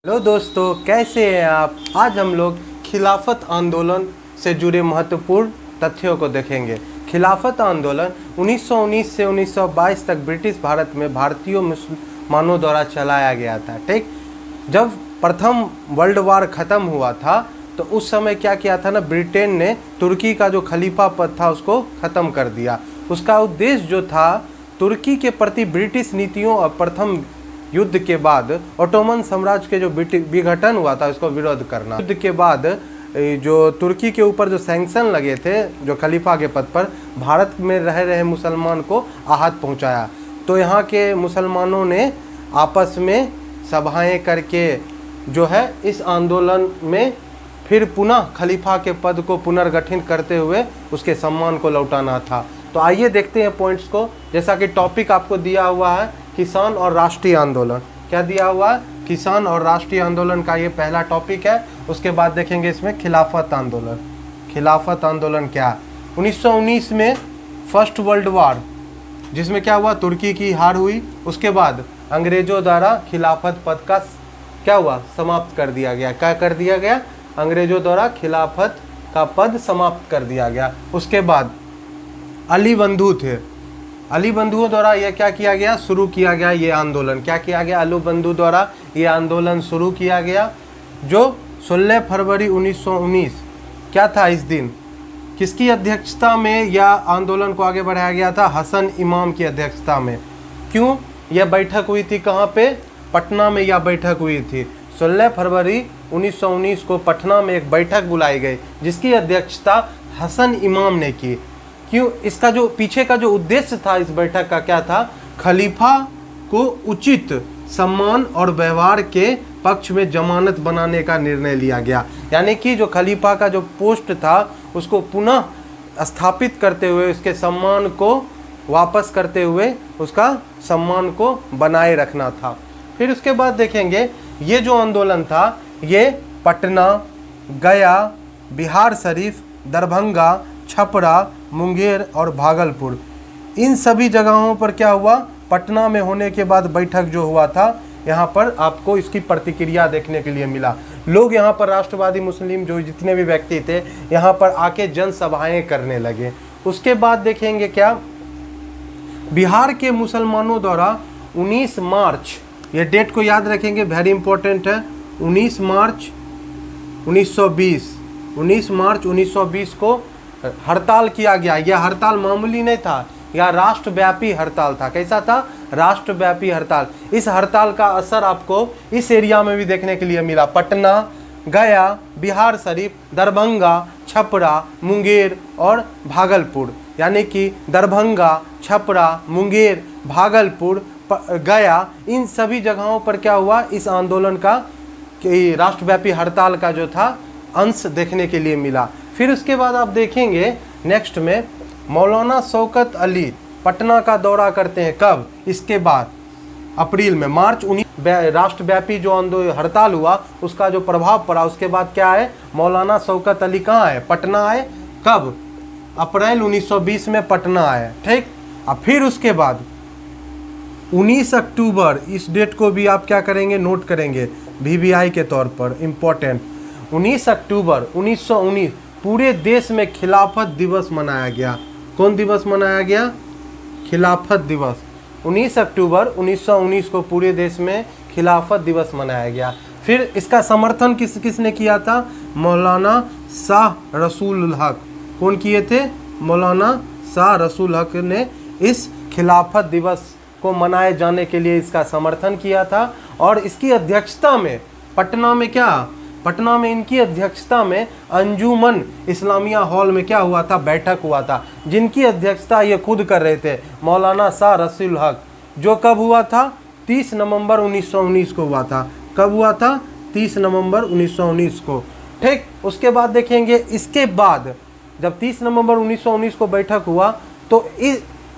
Hello दोस्तों, कैसे हैं आप। आज हम लोग खिलाफत आंदोलन से जुड़े महत्वपूर्ण तथ्यों को देखेंगे। खिलाफत आंदोलन 1919 से 1922 तक ब्रिटिश भारत में भारतीय मुसलमानों द्वारा चलाया गया था। ठीक, जब प्रथम वर्ल्ड वार ख़त्म हुआ था तो उस समय क्या किया था ना, ब्रिटेन ने तुर्की का जो खलीफा पद था उसको ख़त्म कर दिया। उसका उद्देश्य जो था, तुर्की के प्रति ब्रिटिश नीतियों और प्रथम युद्ध के बाद ओटोमन साम्राज्य के जो विघटन हुआ था उसको विरोध करना। युद्ध के बाद जो तुर्की के ऊपर जो सैंक्शन लगे थे जो खलीफा के पद पर, भारत में रह रहे मुसलमान को आहत पहुंचाया। तो यहाँ के मुसलमानों ने आपस में सभाएं करके जो है इस आंदोलन में फिर पुनः खलीफा के पद को पुनर्गठित करते हुए उसके सम्मान को लौटाना था। तो आइए देखते हैं पॉइंट्स को। जैसा कि टॉपिक आपको दिया हुआ है किसान और राष्ट्रीय आंदोलन। क्या दिया हुआ है? किसान और राष्ट्रीय आंदोलन का ये पहला टॉपिक है। उसके बाद देखेंगे इसमें खिलाफत आंदोलन। खिलाफत आंदोलन क्या है? 1919 में फर्स्ट वर्ल्ड वार, जिसमें क्या हुआ, तुर्की की हार हुई। उसके बाद अंग्रेजों द्वारा खिलाफत पद का क्या हुआ, समाप्त कर दिया गया। क्या कर दिया गया? अंग्रेजों द्वारा खिलाफत का पद समाप्त कर दिया गया। उसके बाद अली बंधु थे, अली बंधुओं द्वारा यह क्या किया गया, शुरू किया गया ये आंदोलन। क्या किया गया? अली बंधु द्वारा ये आंदोलन शुरू किया गया, जो 16 फरवरी 1919 क्या था इस दिन, किसकी अध्यक्षता में यह आंदोलन को आगे बढ़ाया गया था? हसन इमाम की अध्यक्षता में। क्यों यह बैठक हुई थी? कहाँ पे? पटना में यह बैठक हुई थी। 16 फरवरी 1919 को पटना में एक बैठक बुलाई गई जिसकी अध्यक्षता हसन इमाम ने की। क्यों? इसका जो पीछे का जो उद्देश्य था इस बैठक का क्या था? खलीफा को उचित सम्मान और व्यवहार के पक्ष में जमानत बनाने का निर्णय लिया गया। यानी कि जो खलीफा का जो पोस्ट था उसको पुनः स्थापित करते हुए, उसके सम्मान को वापस करते हुए उसका सम्मान को बनाए रखना था। फिर उसके बाद देखेंगे ये जो आंदोलन था ये पटना, गया, बिहार शरीफ, दरभंगा, छपरा, मुंगेर और भागलपुर, इन सभी जगहों पर क्या हुआ, पटना में होने के बाद बैठक जो हुआ था यहाँ पर आपको इसकी प्रतिक्रिया देखने के लिए मिला। लोग यहाँ पर राष्ट्रवादी मुस्लिम जो जितने भी व्यक्ति थे यहाँ पर आके जनसभाएं करने लगे। उसके बाद देखेंगे क्या, बिहार के मुसलमानों द्वारा 19 मार्च, ये डेट को याद रखेंगे, वेरी इंपॉर्टेंट है, 19 मार्च 1920, 19 मार्च 1920 को हड़ताल किया गया। यह हड़ताल मामूली नहीं था, यह राष्ट्रव्यापी हड़ताल था। कैसा था? राष्ट्रव्यापी हड़ताल। इस हड़ताल का असर आपको इस एरिया में भी देखने के लिए मिला। पटना, गया, बिहार शरीफ, दरभंगा, छपरा, मुंगेर और भागलपुर, यानी कि दरभंगा, छपरा, मुंगेर, भागलपुर, गया, इन सभी जगहों पर क्या हुआ, इस आंदोलन का राष्ट्रव्यापी हड़ताल का जो था अंश देखने के लिए मिला। फिर उसके बाद आप देखेंगे नेक्स्ट में मौलाना शौकत अली पटना का दौरा करते हैं। कब? इसके बाद अप्रैल में, मार्च 19 राष्ट्रव्यापी जो आंदोलन हड़ताल हुआ उसका जो प्रभाव पड़ा, उसके बाद क्या है, मौलाना शौकत अली कहाँ है? पटना आए। कब? अप्रैल 1920 में पटना आए। ठीक, अब फिर उसके बाद 19 अक्टूबर, इस डेट को भी आप क्या करेंगे, नोट करेंगे VVI के तौर पर, इम्पोर्टेंट। 19 अक्टूबर 1919 पूरे देश में खिलाफत दिवस मनाया गया। कौन दिवस मनाया गया? खिलाफत दिवस। 19 अक्टूबर 1919 को पूरे देश में खिलाफत दिवस मनाया गया। फिर इसका समर्थन किसने किया था? मौलाना शाह रसूल हक। कौन किए थे? मौलाना शाह रसूल हक ने इस खिलाफत दिवस को मनाए जाने के लिए इसका समर्थन किया था। और इसकी अध्यक्षता में पटना में क्या, पटना में इनकी अध्यक्षता में अंजुमन इस्लामिया हॉल में क्या हुआ था, बैठक हुआ था, जिनकी अध्यक्षता ये खुद कर रहे थे, मौलाना शाह रसूल हक। जो कब हुआ था? 30 नवंबर 1919 को हुआ था। कब हुआ था? 30 नवंबर 1919 को। ठीक, उसके बाद देखेंगे इसके बाद जब 30 नवंबर 1919 को बैठक हुआ तो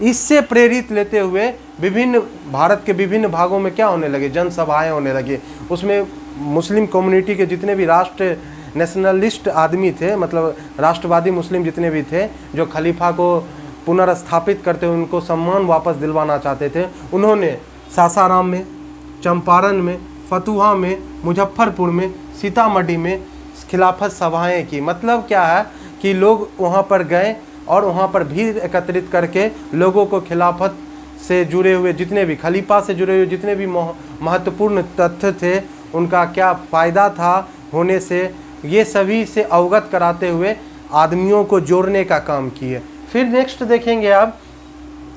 इससे प्रेरित लेते हुए विभिन्न भारत के विभिन्न भागों में क्या होने लगे, जनसभाएं होने लगी। उसमें मुस्लिम कम्युनिटी के जितने भी राष्ट्र नेशनलिस्ट आदमी थे, मतलब राष्ट्रवादी मुस्लिम जितने भी थे, जो खलीफा को पुनर्स्थापित करते हुए उनको सम्मान वापस दिलवाना चाहते थे, उन्होंने सासाराम में, चंपारण में, फतुहा में, मुजफ्फरपुर में, सीतामढ़ी में खिलाफत सभाएं की। मतलब क्या है कि लोग वहाँ पर गए और वहाँ पर भीड़ एकत्रित करके लोगों को खिलाफत से जुड़े हुए जितने भी, खलीफा से जुड़े हुए जितने भी महत्वपूर्ण तथ्य थे, उनका क्या फ़ायदा था होने से, ये सभी से अवगत कराते हुए आदमियों को जोड़ने का काम किए। फिर नेक्स्ट देखेंगे आप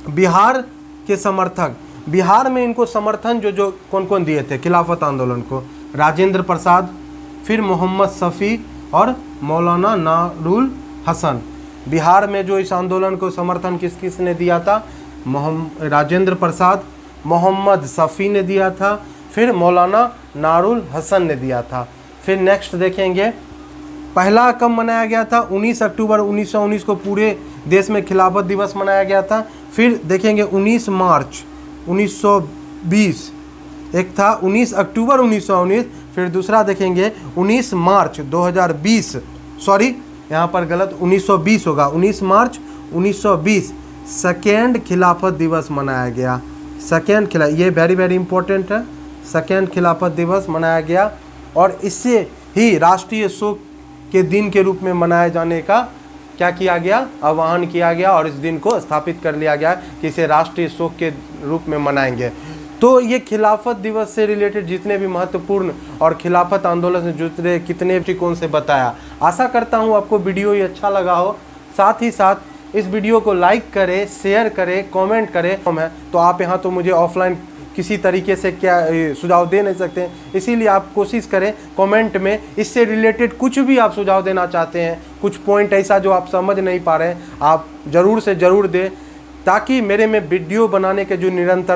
बिहार के समर्थक। बिहार में इनको समर्थन जो कौन कौन दिए थे खिलाफत आंदोलन को? राजेंद्र प्रसाद, फिर मोहम्मद शफी और मौलाना नारुल हसन। बिहार में जो इस आंदोलन को समर्थन किस किस ने दिया था? राजेंद्र प्रसाद, मोहम्मद शफी ने दिया था, फिर मौलाना नारुल हसन ने दिया था। फिर नेक्स्ट देखेंगे पहला कब मनाया गया था? 19 अक्टूबर 1919 को पूरे देश में खिलाफत दिवस मनाया गया था। फिर देखेंगे 19 मार्च 1920, एक था 19 अक्टूबर 1919, फिर दूसरा देखेंगे 19 मार्च 2020, सॉरी यहाँ पर गलत 1920 होगा, 19 मार्च 1920 सेकेंड खिलाफत दिवस मनाया गया। सेकेंड ये वेरी इंपॉर्टेंट है, सेकेंड खिलाफत दिवस मनाया गया और इससे ही राष्ट्रीय शोक के दिन के रूप में मनाए जाने का क्या किया गया? आह्वान किया गया और इस दिन को स्थापित कर लिया गया कि इसे राष्ट्रीय शोक के रूप में मनाएंगे। तो ये खिलाफत दिवस से रिलेटेड जितने भी महत्वपूर्ण और खिलाफत आंदोलन से जुड़े कितने दृष्टिकोण से बताया। आशा करता हूँ आपको वीडियो ये अच्छा लगा हो। साथ ही साथ इस वीडियो को लाइक करें, शेयर करें, कमेंट करें। तो आप यहाँ तो मुझे ऑफलाइन किसी तरीके से क्या सुझाव दे नहीं सकते हैं, इसीलिए आप कोशिश करें कमेंट में इससे रिलेटेड कुछ भी आप सुझाव देना चाहते हैं, कुछ पॉइंट ऐसा जो आप समझ नहीं पा रहे हैं, आप ज़रूर से ज़रूर दें, ताकि मेरे में वीडियो बनाने के जो निरंतर